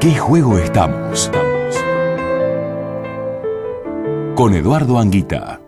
qué juego estamos? Con Eduardo Anguita.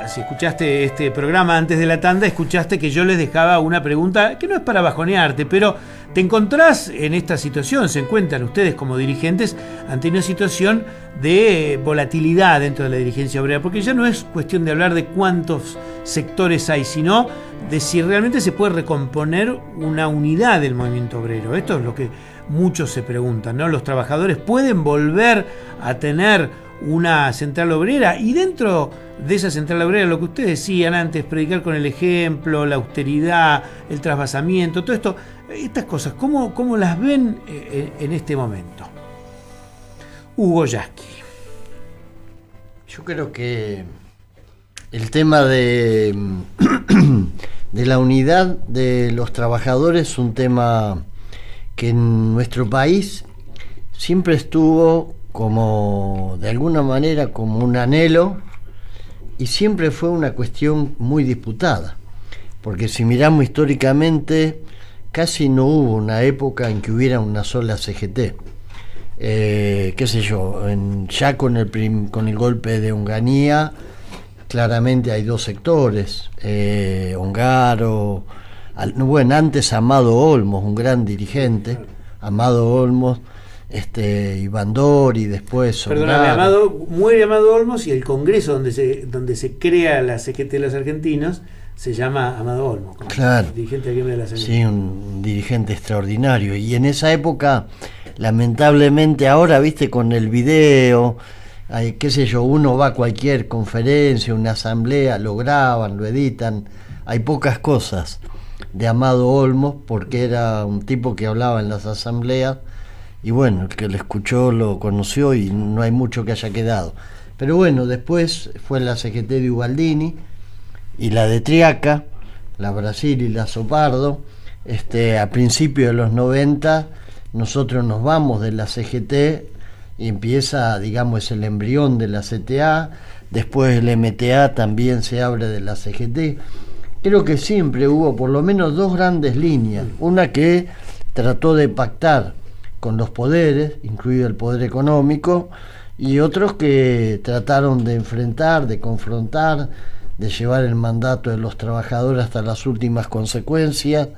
Si escuchaste este programa antes de la tanda, escuchaste que yo les dejaba una pregunta que no es para bajonearte, pero te encontrás en esta situación, se encuentran ustedes como dirigentes ante una situación de volatilidad dentro de la dirigencia obrera, porque ya no es cuestión de hablar de cuántos sectores hay, sino de si realmente se puede recomponer una unidad del movimiento obrero. Esto es lo que muchos se preguntan, ¿no? Los trabajadores pueden volver a tener una central obrera, y dentro de esa central obrera, lo que ustedes decían antes, predicar con el ejemplo, la austeridad, el trasvasamiento, todo esto, estas cosas, ¿cómo las ven en este momento? Hugo Yasky. Yo creo que el tema de la unidad de los trabajadores es un tema que en nuestro país siempre estuvo como, de alguna manera, como un anhelo, y siempre fue una cuestión muy disputada, porque si miramos históricamente, casi no hubo una época en que hubiera una sola CGT. Qué sé yo, ya con el golpe de Onganía, claramente hay dos sectores, Ongaro, bueno, antes Amado Olmos, un gran dirigente, Amado Olmos, y Bandori, después Perdóname, muere Amado Olmos, y el congreso donde se crea la CGT de los argentinos se llama Amado Olmos, como claro, dirigente de la CGT. Sí, un dirigente extraordinario. Y en esa época, lamentablemente, ahora, viste, con el video, qué sé yo, uno va a cualquier conferencia, una asamblea, lo graban, lo editan, hay pocas cosas de Amado Olmos, porque era un tipo que hablaba en las asambleas. Y bueno, el que lo escuchó lo conoció y no hay mucho que haya quedado. Pero bueno, después fue la CGT de Ubaldini y la de Triaca, la Brasil y la Sopardo. A principios de los 90 nosotros nos vamos de la CGT y empieza, digamos, es el embrión de la CTA. Después el MTA también se abre de la CGT. Creo que siempre hubo por lo menos dos grandes líneas. Una que trató de pactar con los poderes, incluido el poder económico, y otros que trataron de enfrentar, de confrontar, de llevar el mandato de los trabajadores hasta las últimas consecuencias,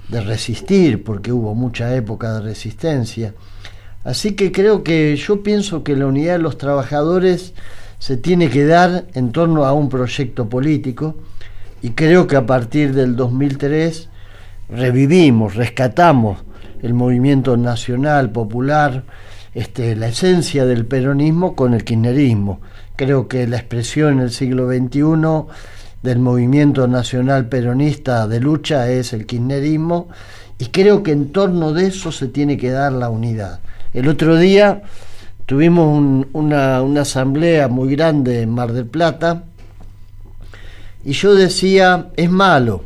de resistir, porque hubo mucha época de resistencia. Así que yo pienso que la unidad de los trabajadores se tiene que dar en torno a un proyecto político, y creo que a partir del 2003 rescatamos el movimiento nacional, popular, la esencia del peronismo con el kirchnerismo. Creo que la expresión en el siglo XXI del movimiento nacional peronista de lucha es el kirchnerismo, y creo que en torno de eso se tiene que dar la unidad. El otro día tuvimos una asamblea muy grande en Mar del Plata, y yo decía, es malo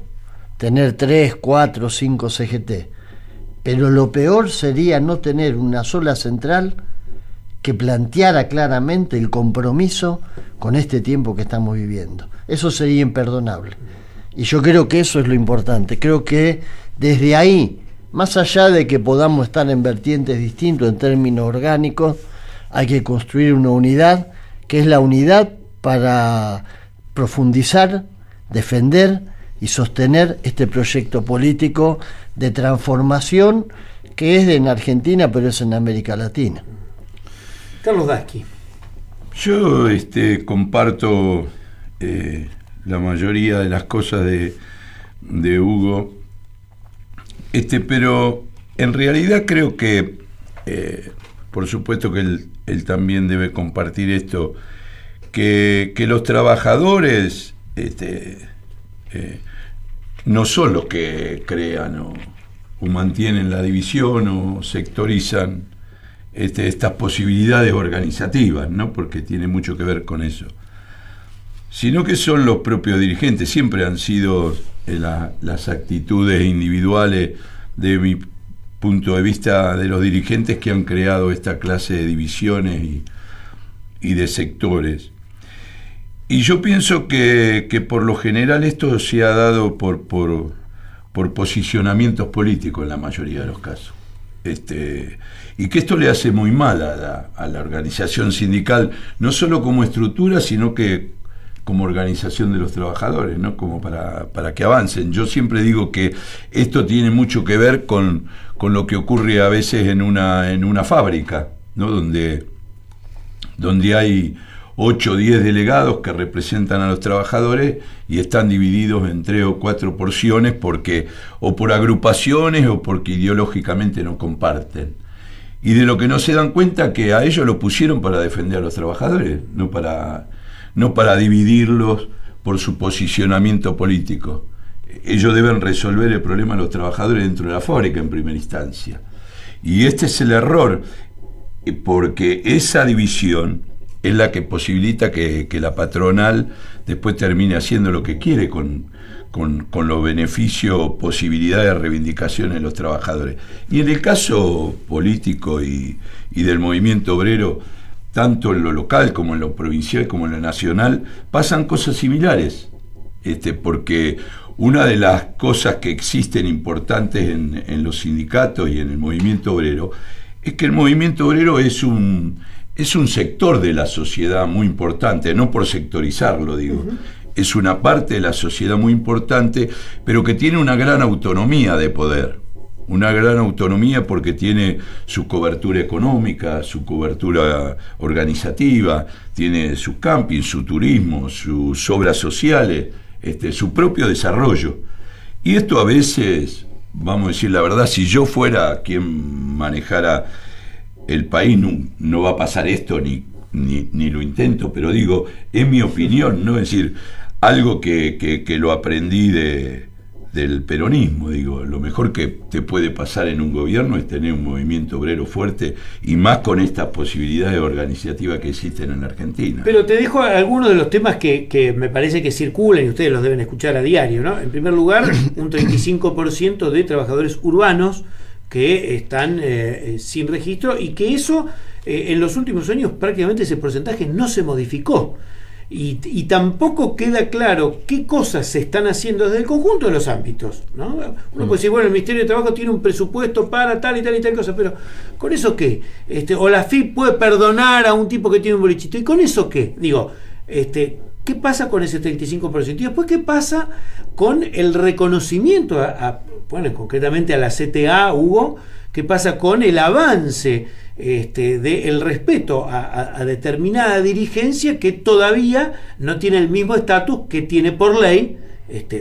tener 3, 4, 5 CGT, pero lo peor sería no tener una sola central que planteara claramente el compromiso con este tiempo que estamos viviendo. Eso sería imperdonable. Y yo creo que eso es lo importante. Creo que desde ahí, más allá de que podamos estar en vertientes distintos en términos orgánicos, hay que construir una unidad, que es la unidad para profundizar, defender y sostener este proyecto político de transformación que es en Argentina, pero es en América Latina. Carlos Dasky. Yo comparto la mayoría de las cosas de Hugo, pero en realidad creo que, por supuesto que él también debe compartir esto, que los trabajadores no solo que crean o mantienen la división o sectorizan estas posibilidades organizativas, ¿no? Porque tiene mucho que ver con eso, sino que son los propios dirigentes. Siempre han sido las actitudes individuales, de mi punto de vista, de los dirigentes que han creado esta clase de divisiones y de sectores. Y yo pienso que por lo general esto se ha dado por posicionamientos políticos en la mayoría de los casos. Y que esto le hace muy mal a la organización sindical, no solo como estructura, sino que como organización de los trabajadores, ¿no? Como para que avancen. Yo siempre digo que esto tiene mucho que ver con lo que ocurre a veces en una fábrica, ¿no? Donde hay 8 o 10 delegados que representan a los trabajadores y están divididos en 3 o 4 porciones o por agrupaciones o porque ideológicamente no comparten. Y de lo que no se dan cuenta que a ellos lo pusieron para defender a los trabajadores, no para dividirlos por su posicionamiento político. Ellos deben resolver el problema de los trabajadores dentro de la fábrica en primera instancia. Y este es el error, porque esa división es la que posibilita que la patronal después termine haciendo lo que quiere con los beneficios, posibilidades de reivindicación de los trabajadores. Y en el caso político y del movimiento obrero, tanto en lo local como en lo provincial como en lo nacional, pasan cosas similares, porque una de las cosas que existen importantes en los sindicatos y en el movimiento obrero es que el movimiento obrero es un sector de la sociedad muy importante, no por sectorizarlo, digo. Uh-huh. Es una parte de la sociedad muy importante, pero que tiene una gran autonomía de poder. Una gran autonomía porque tiene su cobertura económica, su cobertura organizativa, tiene su camping, su turismo, sus obras sociales, su propio desarrollo. Y esto a veces, vamos a decir la verdad, si yo fuera quien manejara el país, no va a pasar esto, ni lo intento, pero digo, es mi opinión, ¿no? Es decir, algo que lo aprendí del peronismo, digo, lo mejor que te puede pasar en un gobierno es tener un movimiento obrero fuerte, y más con estas posibilidades organizativas que existen en Argentina. Pero te dejo algunos de los temas que me parece que circulan y ustedes los deben escuchar a diario, ¿no? En primer lugar, un 35% de trabajadores urbanos que están sin registro, y que eso en los últimos años prácticamente ese porcentaje no se modificó. Y tampoco queda claro qué cosas se están haciendo desde el conjunto de los ámbitos, ¿no? Uno puede decir, bueno, el Ministerio de Trabajo tiene un presupuesto para tal y tal y tal cosa, pero ¿con eso qué? O la FIP puede perdonar a un tipo que tiene un bolichito, ¿y con eso qué? Digo, ¿qué pasa con ese 35%? Y después, ¿qué pasa con el reconocimiento bueno, concretamente a la CTA, Hugo? ¿Qué pasa con el avance del respeto a determinada dirigencia que todavía no tiene el mismo estatus que tiene por ley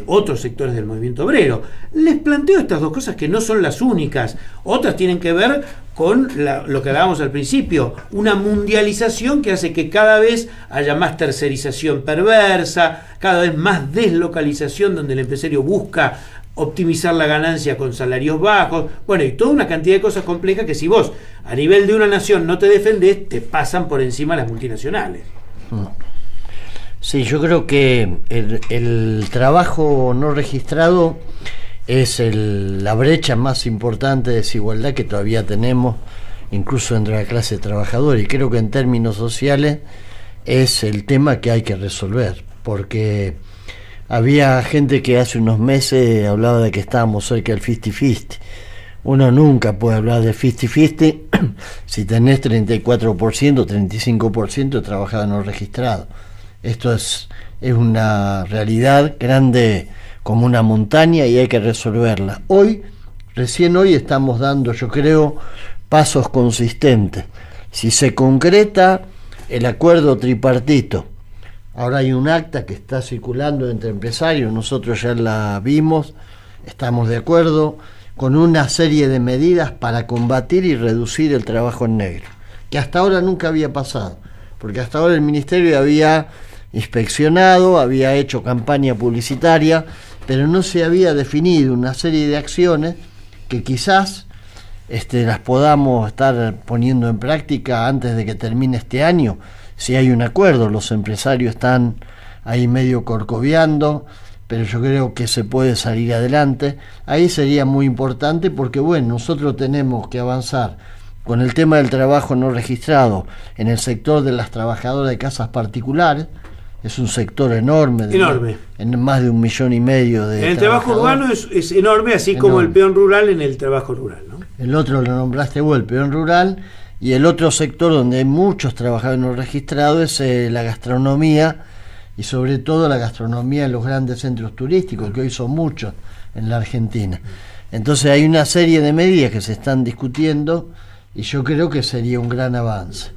otros sectores del movimiento obrero? Les planteo estas dos cosas que no son las únicas. Otras tienen que ver con lo que hablábamos al principio, una mundialización que hace que cada vez haya más tercerización perversa, cada vez más deslocalización donde el empresario busca optimizar la ganancia con salarios bajos, bueno, y toda una cantidad de cosas complejas que si vos a nivel de una nación no te defendés, te pasan por encima las multinacionales. Sí, yo creo que el trabajo no registrado es la brecha más importante de desigualdad que todavía tenemos, incluso entre la clase trabajadora, y creo que en términos sociales es el tema que hay que resolver, porque había gente que hace unos meses hablaba de que estábamos cerca del 50-50. Uno nunca puede hablar de 50-50 si tenés 34%, 35% de trabajadores no registrados. Esto es una realidad grande como una montaña y hay que resolverla. Recién hoy estamos dando, yo creo, pasos consistentes. Si se concreta el acuerdo tripartito, ahora hay un acta que está circulando entre empresarios, nosotros ya la vimos, estamos de acuerdo con una serie de medidas para combatir y reducir el trabajo en negro, que hasta ahora nunca había pasado, porque hasta ahora el Ministerio había inspeccionado, había hecho campaña publicitaria, pero no se había definido una serie de acciones que quizás las podamos estar poniendo en práctica antes de que termine este año. Si hay un acuerdo, los empresarios están ahí medio corcoveando, pero yo creo que se puede salir adelante. Ahí sería muy importante porque, bueno, nosotros tenemos que avanzar con el tema del trabajo no registrado en el sector de las trabajadoras de casas particulares, es un sector enorme. Enorme. En más de 1,5 millones de En el trabajo urbano es enorme, así enorme. como el peón rural en el trabajo rural, ¿no? El otro lo nombraste vos, el peón rural, y el otro sector donde hay muchos trabajadores no registrados es la gastronomía, y sobre todo la gastronomía en los grandes centros turísticos, que hoy son muchos en la Argentina. Entonces hay una serie de medidas que se están discutiendo y yo creo que sería un gran avance.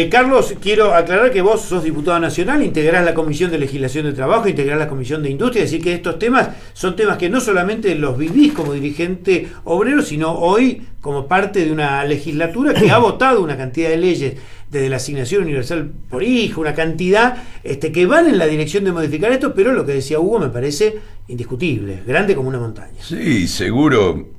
Carlos, quiero aclarar que vos sos diputado nacional, integrás la Comisión de Legislación de Trabajo, integrás la Comisión de Industria, es decir que estos temas son temas que no solamente los vivís como dirigente obrero, sino hoy como parte de una legislatura que ha votado una cantidad de leyes, desde la asignación universal por hijo, una cantidad que van en la dirección de modificar esto, pero lo que decía Hugo me parece indiscutible, grande como una montaña. Sí, seguro.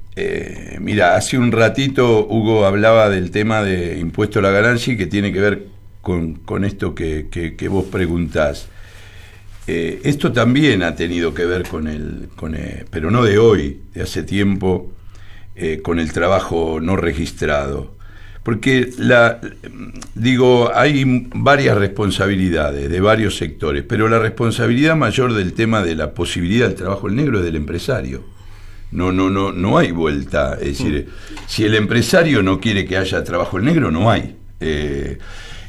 Mira, hace un ratito Hugo hablaba del tema de impuesto a la ganancia y que tiene que ver con esto que vos preguntás. Esto también ha tenido que ver con el, pero no de hoy, de hace tiempo, con el trabajo no registrado. Porque hay varias responsabilidades de varios sectores, pero la responsabilidad mayor del tema de la posibilidad del trabajo en negro es del empresario. No hay vuelta. Es decir, si el empresario no quiere que haya trabajo en negro, no hay.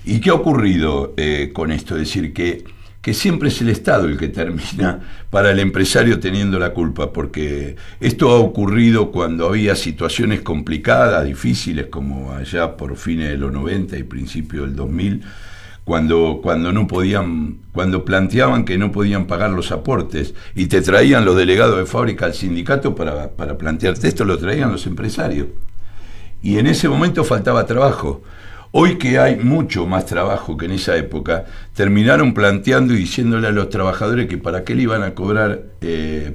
¿Y qué ha ocurrido con esto? Es decir, que siempre es el Estado el que termina para el empresario teniendo la culpa, porque esto ha ocurrido cuando había situaciones complicadas, difíciles, como allá por fines de los 90 y principios del 2000, cuando planteaban que no podían pagar los aportes y te traían los delegados de fábrica al sindicato para plantearte esto, lo traían los empresarios. Y en ese momento faltaba trabajo. Hoy que hay mucho más trabajo que en esa época, terminaron planteando y diciéndole a los trabajadores que para qué le iban a cobrar,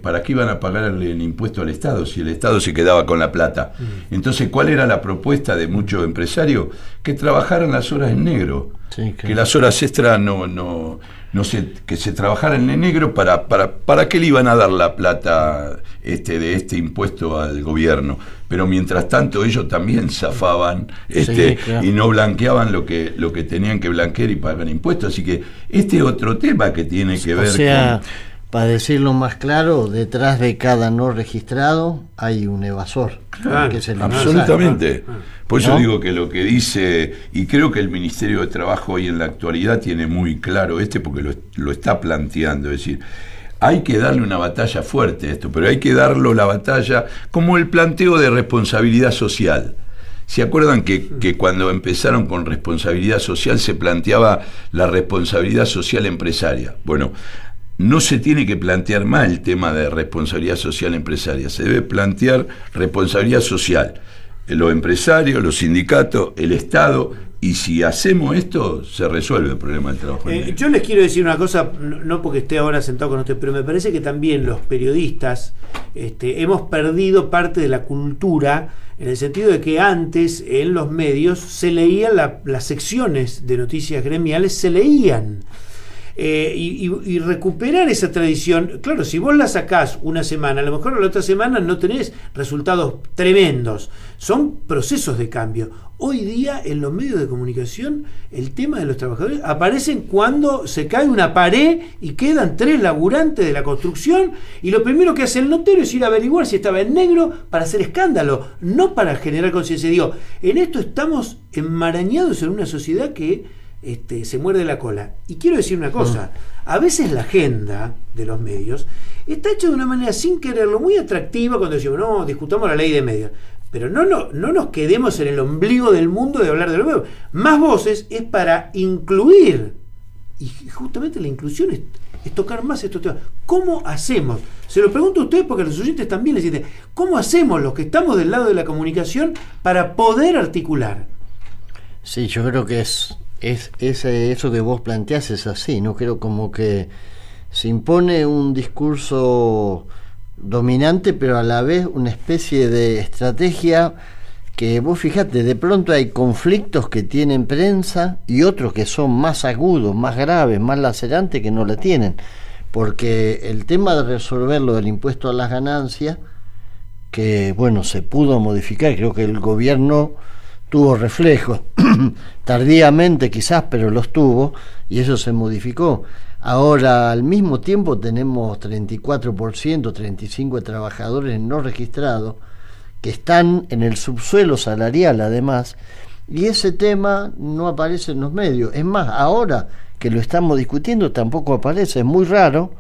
para qué iban a pagarle el impuesto al Estado, si el Estado se quedaba con la plata. Entonces, ¿cuál era la propuesta de muchos empresarios? Que trabajaran las horas en negro, sí, claro. Que las horas extras que se trabajaran en negro, ¿para qué le iban a dar la plata de este impuesto al gobierno? Pero mientras tanto ellos también zafaban sí, claro. Y no blanqueaban lo que tenían que blanquear y pagar impuestos. Así que este es otro tema que tiene que ver con... Para decirlo más claro, detrás de cada no registrado hay un evasor. Claro, que es el absolutamente. Por eso digo que lo que dice, y creo que el Ministerio de Trabajo hoy en la actualidad tiene muy claro porque lo está planteando, es decir, hay que darle una batalla fuerte a esto, pero hay que darle la batalla como el planteo de responsabilidad social. ¿Se acuerdan que cuando empezaron con responsabilidad social se planteaba la responsabilidad social empresaria? Bueno, no se tiene que plantear más el tema de responsabilidad social empresaria, se debe plantear responsabilidad social. Los empresarios, los sindicatos, el Estado, y si hacemos esto, se resuelve el problema del trabajo. Yo les quiero decir una cosa, no porque esté ahora sentado con ustedes, pero me parece que también los periodistas hemos perdido parte de la cultura, en el sentido de que antes en los medios se leían las secciones de noticias gremiales, se leían. Y recuperar esa tradición, claro, si vos la sacás una semana, a lo mejor la otra semana no tenés resultados tremendos, son procesos de cambio. Hoy día en los medios de comunicación el tema de los trabajadores aparecen cuando se cae una pared y quedan 3 laburantes de la construcción y lo primero que hace el notero es ir a averiguar si estaba en negro para hacer escándalo, no para generar conciencia. Digo, en esto estamos enmarañados en una sociedad que se muerde la cola. Y quiero decir una cosa, a veces la agenda de los medios está hecha de una manera sin quererlo, muy atractiva cuando decimos, no, discutamos la ley de medios, pero no nos quedemos en el ombligo del mundo de hablar de los medios. Más voces es para incluir, y justamente la inclusión es tocar más estos temas. ¿Cómo hacemos? Se lo pregunto a ustedes porque a los oyentes también les dicen, ¿cómo hacemos los que estamos del lado de la comunicación para poder articular? Sí, yo creo que eso que vos planteás es así, ¿no? Creo como que se impone un discurso dominante, pero a la vez una especie de estrategia que vos fijate, de pronto hay conflictos que tienen prensa y otros que son más agudos, más graves, más lacerantes que no la tienen, porque el tema de resolver lo del impuesto a las ganancias, que bueno, se pudo modificar, creo que el gobierno tuvo reflejos tardíamente quizás, pero los tuvo, y eso se modificó. Ahora, al mismo tiempo, tenemos 34%, 35% de trabajadores no registrados, que están en el subsuelo salarial además, y ese tema no aparece en los medios. Es más, ahora que lo estamos discutiendo tampoco aparece. Es muy raro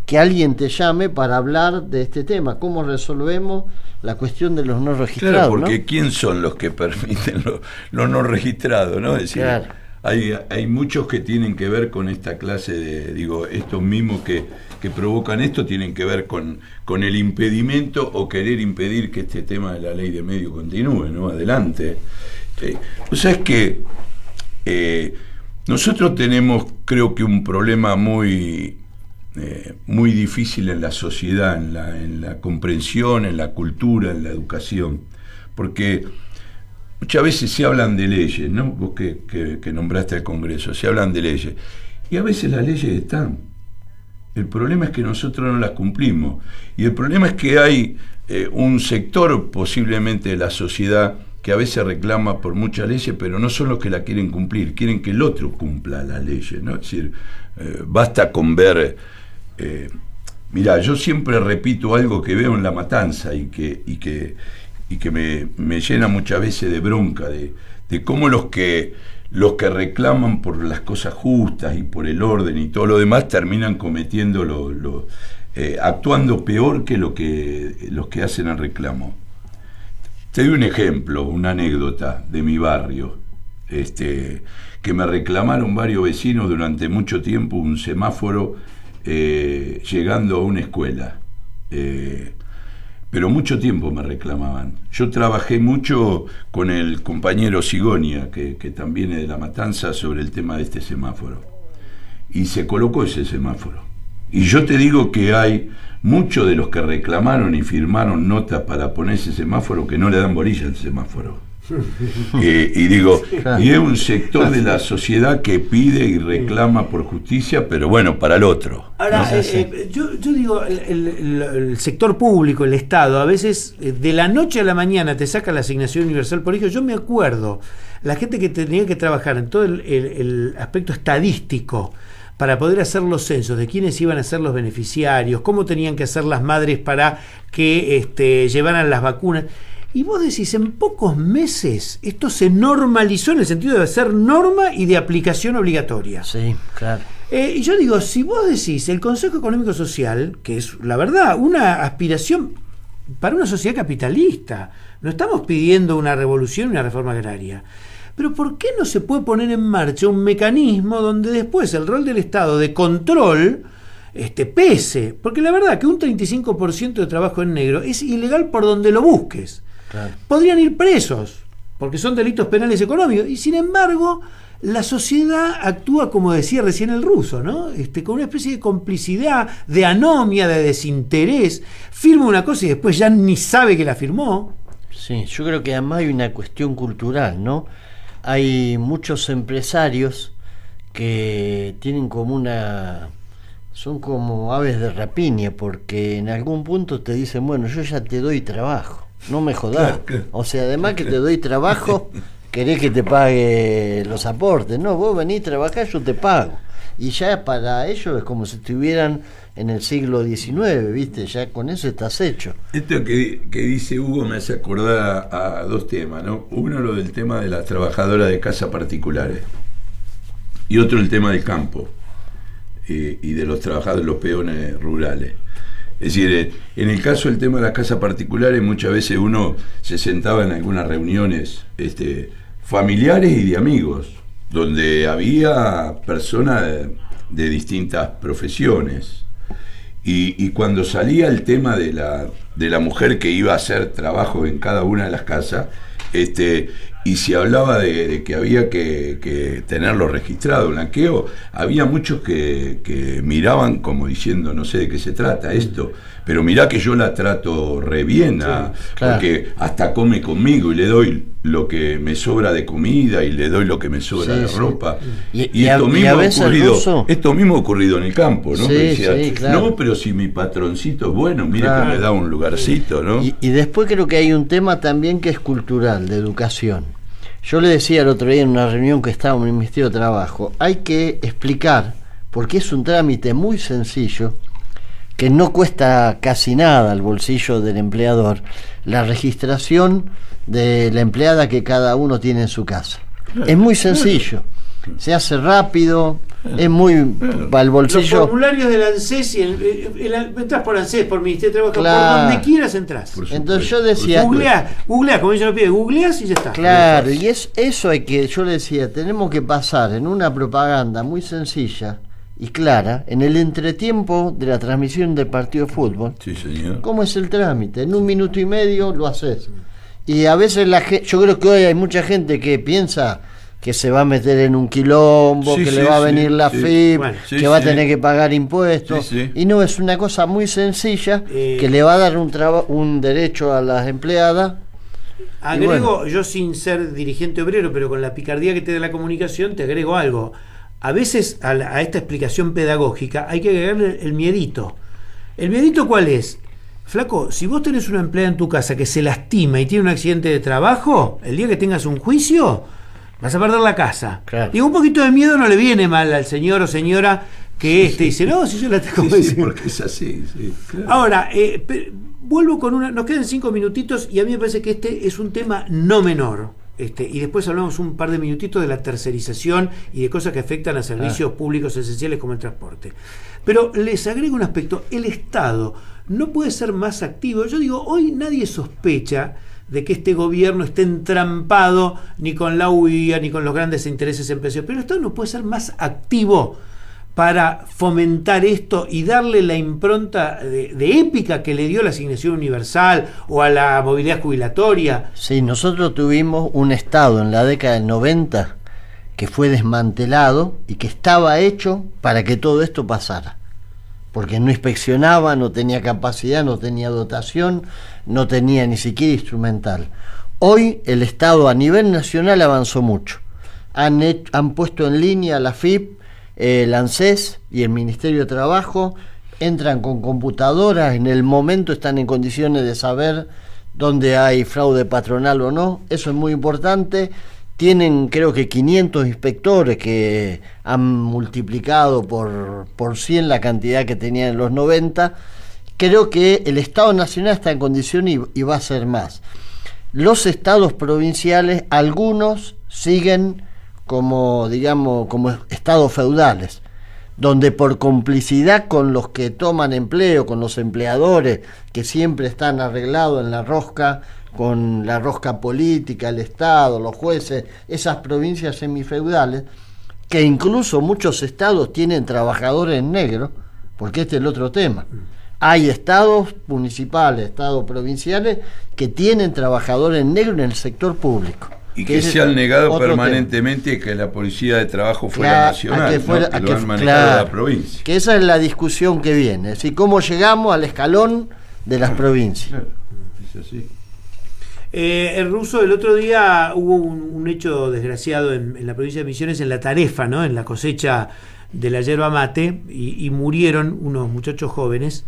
que alguien te llame para hablar de este tema. ¿Cómo resolvemos la cuestión de los no registrados? Claro, porque ¿no? ¿Quién son los que permiten los no registrados? ¿No? Es decir, Claro. hay muchos que tienen que ver con esta clase de, estos mismos que provocan esto tienen que ver con el impedimento o querer impedir que este tema de la ley de medios continúe, ¿no? Adelante. O sea, es que nosotros tenemos, creo que, un problema muy difícil en la sociedad, en la comprensión, en la cultura, en la educación, porque muchas veces se hablan de leyes, ¿no? Vos que nombraste al Congreso, se hablan de leyes, y a veces las leyes están. El problema es que nosotros no las cumplimos, y el problema es que hay un sector posiblemente de la sociedad que a veces reclama por muchas leyes, pero no son los que la quieren cumplir, quieren que el otro cumpla las leyes, ¿no? Es decir, basta con ver... Mirá, yo siempre repito algo que veo en La Matanza y que me llena muchas veces de bronca, de cómo los que reclaman por las cosas justas y por el orden y todo lo demás terminan cometiendo actuando peor que los que hacen el reclamo. Te doy un ejemplo, una anécdota de mi barrio, que me reclamaron varios vecinos durante mucho tiempo un semáforo llegando a una escuela, pero mucho tiempo me reclamaban. Yo trabajé mucho con el compañero Sigonia, que también es de La Matanza, sobre el tema de este semáforo, y se colocó ese semáforo. Y yo te digo que hay muchos de los que reclamaron y firmaron notas para poner ese semáforo que no le dan bolilla al semáforo. Y es un sector de la sociedad que pide y reclama por justicia, pero bueno, para el otro. Ahora, yo digo, el sector público, el Estado, a veces de la noche a la mañana te saca la asignación universal por hijo. Yo me acuerdo, la gente que tenía que trabajar en todo el aspecto estadístico para poder hacer los censos de quiénes iban a ser los beneficiarios, cómo tenían que hacer las madres para que llevaran las vacunas. Y vos decís, en pocos meses esto se normalizó en el sentido de ser norma y de aplicación obligatoria. Sí, claro. Y yo digo, si vos decís el Consejo Económico Social, que es la verdad una aspiración para una sociedad capitalista, no estamos pidiendo una revolución, una reforma agraria, pero ¿por qué no se puede poner en marcha un mecanismo donde después el rol del Estado de control pese? Porque la verdad que un 35% de trabajo en negro es ilegal por donde lo busques. Claro. Podrían ir presos, porque son delitos penales económicos, y sin embargo la sociedad actúa, como decía recién el ruso, ¿no? Con una especie de complicidad, de anomia, de desinterés. Firma una cosa y después ya ni sabe que la firmó. Sí, yo creo que además hay una cuestión cultural, ¿no? Hay muchos empresarios que tienen son como aves de rapiña, porque en algún punto te dicen, bueno, yo ya te doy trabajo, no me jodas. O sea, además que te doy trabajo, querés que te pague los aportes. No, vos venís a trabajar, yo te pago. Y ya para ellos es como si estuvieran en el siglo XIX, ¿viste? Ya con eso estás hecho. Esto que dice Hugo me hace acordar a dos temas, ¿no? Uno, lo del tema de las trabajadoras de casas particulares, y otro el tema del campo y de los trabajadores, los peones rurales. Es decir, en el caso del tema de las casas particulares, muchas veces uno se sentaba en algunas reuniones familiares y de amigos, donde había personas de distintas profesiones, y cuando salía el tema de la mujer que iba a hacer trabajo en cada una de las casas, y se hablaba de que había que tenerlo registrado, blanqueo, había muchos que miraban como diciendo, no sé de qué se trata esto, pero mirá que yo la trato re bien, claro. Porque hasta come conmigo y le doy lo que me sobra de comida y le doy lo que me sobra de ropa. Y esto mismo ha ocurrido en el campo, ¿no? Claro. No, pero si mi patroncito es bueno, mire que me da un lugarcito, ¿no? Y después creo que hay un tema también que es cultural, de educación. Yo le decía el otro día en una reunión que estábamos en el Ministerio de Trabajo, hay que explicar, porque es un trámite muy sencillo, que no cuesta casi nada al bolsillo del empleador, la registración de la empleada que cada uno tiene en su casa. Es muy sencillo, se hace rápido, es muy para el bolsillo. Los formularios del ANSES, entras por ANSES, por Ministerio de Trabajo, Claro. por donde quieras entras. Entonces yo decía, Googleás, como ella lo pide, googleás y ya está. claro, y eso hay que, yo le decía, tenemos que pasar en una propaganda muy sencilla y clara, en el entretiempo de la transmisión del partido de fútbol, Sí, señor. cómo es el trámite, en 1 minuto y medio lo haces. Y a veces yo creo que hoy hay mucha gente que piensa que se va a meter en un quilombo, Sí, que sí, le va a sí, venir la sí. FIP, Bueno, sí, que va a sí. tener que pagar impuestos. Sí, sí. Y no, es una cosa muy sencilla que le va a dar un derecho a las empleadas. Agrego, yo sin ser dirigente obrero, pero con la picardía que te da la comunicación, te agrego algo. A veces a esta explicación pedagógica hay que agregarle el miedito. ¿El miedito cuál es? Flaco, si vos tenés una empleada en tu casa que se lastima y tiene un accidente de trabajo, el día que tengas un juicio, vas a perder la casa. Claro. Digo, un poquito de miedo no le viene mal al señor o señora que dice, no, si yo la tengo. Sí, sí, porque es así, sí, claro. Ahora, vuelvo con una. Nos quedan 5 minutitos y a mí me parece que este es un tema no menor. Y después hablamos un par de minutitos de la tercerización y de cosas que afectan a servicios públicos esenciales como el transporte. Pero les agrego un aspecto: el Estado no puede ser más activo. Yo digo, hoy nadie sospecha de que este gobierno esté entrampado ni con la UIA ni con los grandes intereses empresariales, pero el Estado no puede ser más activo para fomentar esto y darle la impronta de épica que le dio la asignación universal o a la movilidad jubilatoria. Sí, nosotros tuvimos un Estado en la década del 90 que fue desmantelado y que estaba hecho para que todo esto pasara. Porque no inspeccionaba, no tenía capacidad, no tenía dotación, no tenía ni siquiera instrumental. Hoy el Estado a nivel nacional avanzó mucho. Han puesto en línea la FIP, el ANSES y el Ministerio de Trabajo, entran con computadoras, en el momento están en condiciones de saber dónde hay fraude patronal o no, eso es muy importante. Tienen creo que 500 inspectores que han multiplicado por 100 la cantidad que tenían en los 90. Creo que el Estado Nacional está en condición y va a ser más. Los estados provinciales, algunos siguen como, digamos, como estados feudales, donde por complicidad con los que toman empleo, con los empleadores, que siempre están arreglados en la rosca, con la rosca política, el Estado, los jueces, esas provincias semifeudales, que incluso muchos estados tienen trabajadores en negro, porque este es el otro tema. Hay estados municipales, estados provinciales, que tienen trabajadores en negro en el sector público. Y que se han negado permanentemente que la policía de trabajo fuera nacional, que lo han manejado la provincia. Que esa es la discusión que viene, es decir, cómo llegamos al escalón de las provincias. Claro, es así. El ruso, el otro día hubo un hecho desgraciado en la provincia de Misiones, en la Tarefa, ¿no? En la cosecha de la yerba mate, y murieron unos muchachos jóvenes.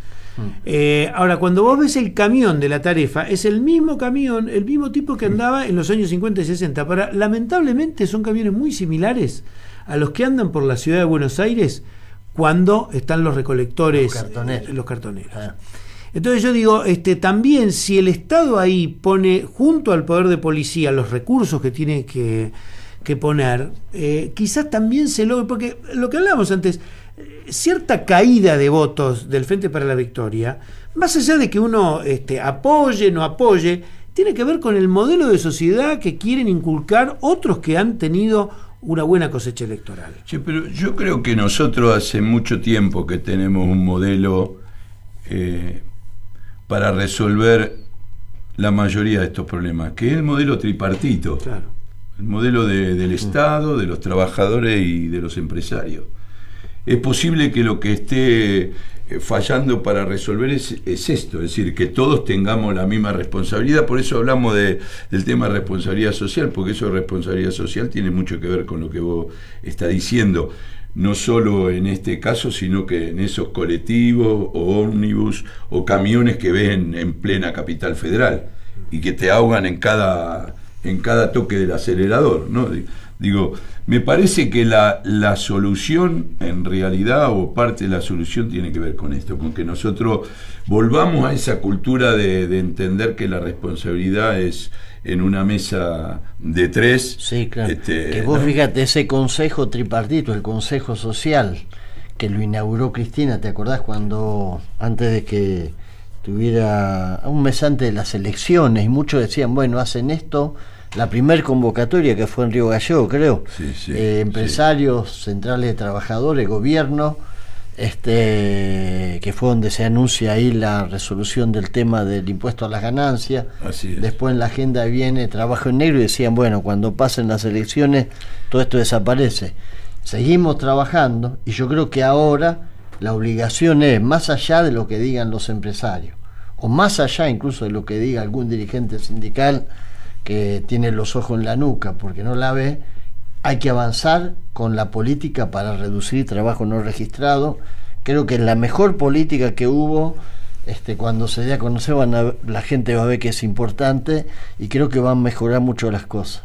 Ahora, cuando vos ves el camión de la Tarefa, es el mismo camión, el mismo tipo que andaba en los años 50 y 60. Lamentablemente son camiones muy similares a los que andan por la ciudad de Buenos Aires cuando están los recolectores, los cartoneros. Entonces yo digo, también si el Estado ahí pone junto al poder de policía los recursos que tiene que poner, quizás también se logre, porque lo que hablábamos antes, cierta caída de votos del Frente para la Victoria, más allá de que uno apoye, no apoye, tiene que ver con el modelo de sociedad que quieren inculcar otros que han tenido una buena cosecha electoral. Sí, pero yo creo que nosotros hace mucho tiempo que tenemos un modelo para resolver la mayoría de estos problemas, que es el modelo tripartito. Claro. El modelo del Estado, de los trabajadores y de los empresarios. Es posible que lo que esté fallando para resolver es esto, es decir, que todos tengamos la misma responsabilidad. Por eso hablamos del tema de responsabilidad social, porque eso de responsabilidad social tiene mucho que ver con lo que vos estás diciendo, no solo en este caso, sino que en esos colectivos o ómnibus o camiones que ven en plena capital federal y que te ahogan en cada en cada toque del acelerador, ¿no? Digo, me parece que la solución, en realidad, o parte de la solución tiene que ver con esto, con que nosotros volvamos a esa cultura de entender que la responsabilidad es en una mesa de tres. Sí, claro. Que vos, ¿no? Fíjate, ese consejo tripartito, el consejo social, que lo inauguró Cristina, ¿te acordás cuando, antes de que tuviera, un mes antes de las elecciones, y muchos decían, bueno, hacen esto, la primer convocatoria que fue en Río Gallegos, creo, empresarios, sí, centrales de trabajadores, gobierno, que fue donde se anuncia ahí la resolución del tema del impuesto a las ganancias. Después en la agenda viene trabajo en negro y decían, bueno, cuando pasen las elecciones todo esto desaparece. Seguimos trabajando y yo creo que ahora la obligación es, más allá de lo que digan los empresarios, o más allá incluso de lo que diga algún dirigente sindical que tiene los ojos en la nuca porque no la ve, hay que avanzar con la política para reducir trabajo no registrado. Creo que es la mejor política que hubo. Cuando se dé a conocer la gente va a ver que es importante y creo que van a mejorar mucho las cosas.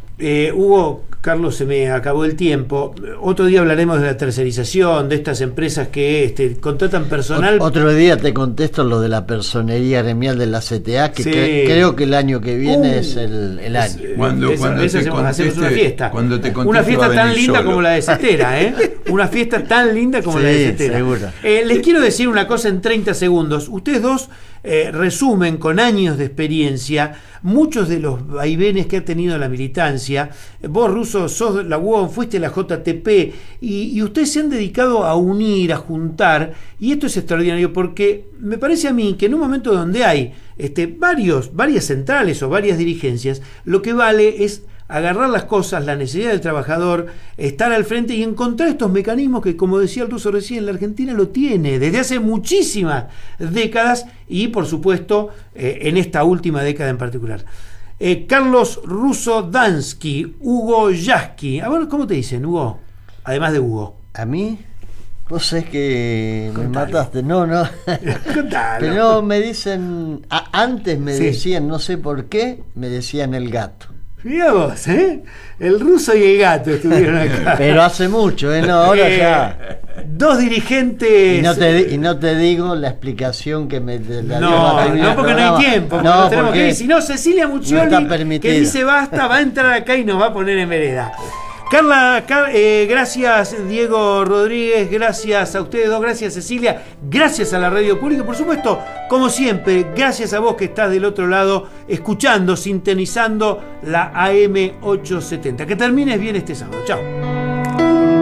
Hugo, Carlos, se me acabó el tiempo. Otro día hablaremos de la tercerización, de estas empresas que contratan personal. Otro día te contesto lo de la personería gremial de la CTA, que sí, creo que el año que viene es el año. Cuando hacemos una fiesta. Una fiesta tan linda solo, como la de Cetera, Una fiesta tan linda como la de Cetera. Seguro. Les quiero decir una cosa en 30 segundos. Ustedes dos resumen con años de experiencia muchos de los vaivenes que ha tenido la militancia. Vos, Russo, sos la UOM, fuiste la JTP y ustedes se han dedicado a unir, a juntar, y esto es extraordinario porque me parece a mí que en un momento donde hay varias centrales o varias dirigencias, lo que vale es agarrar las cosas, la necesidad del trabajador, estar al frente y encontrar estos mecanismos que, como decía el Russo recién, la Argentina lo tiene desde hace muchísimas décadas y, por supuesto, en esta última década en particular. Carlos Russo Dansky, Hugo Yasky. A ver, ¿cómo te dicen, Hugo? Además de Hugo. ¿A mí? Vos sabés que me mataste. No. Contalo. Pero no, me dicen, antes me decían, no sé por qué, me decían el gato. Mirá vos, el Russo y el gato estuvieron acá. Pero hace mucho, no, ahora ya. Dos dirigentes. Y no te digo la explicación que me la no, porque no hay tiempo. No, tenemos que ir. Si no, Cecilia Muccioli, que dice basta, va a entrar acá y nos va a poner en vereda. Carla, gracias Diego Rodríguez, gracias a ustedes dos, gracias Cecilia, gracias a la radio pública, por supuesto, como siempre, gracias a vos que estás del otro lado escuchando, sintonizando la AM 870. Que termines bien este sábado. Chao.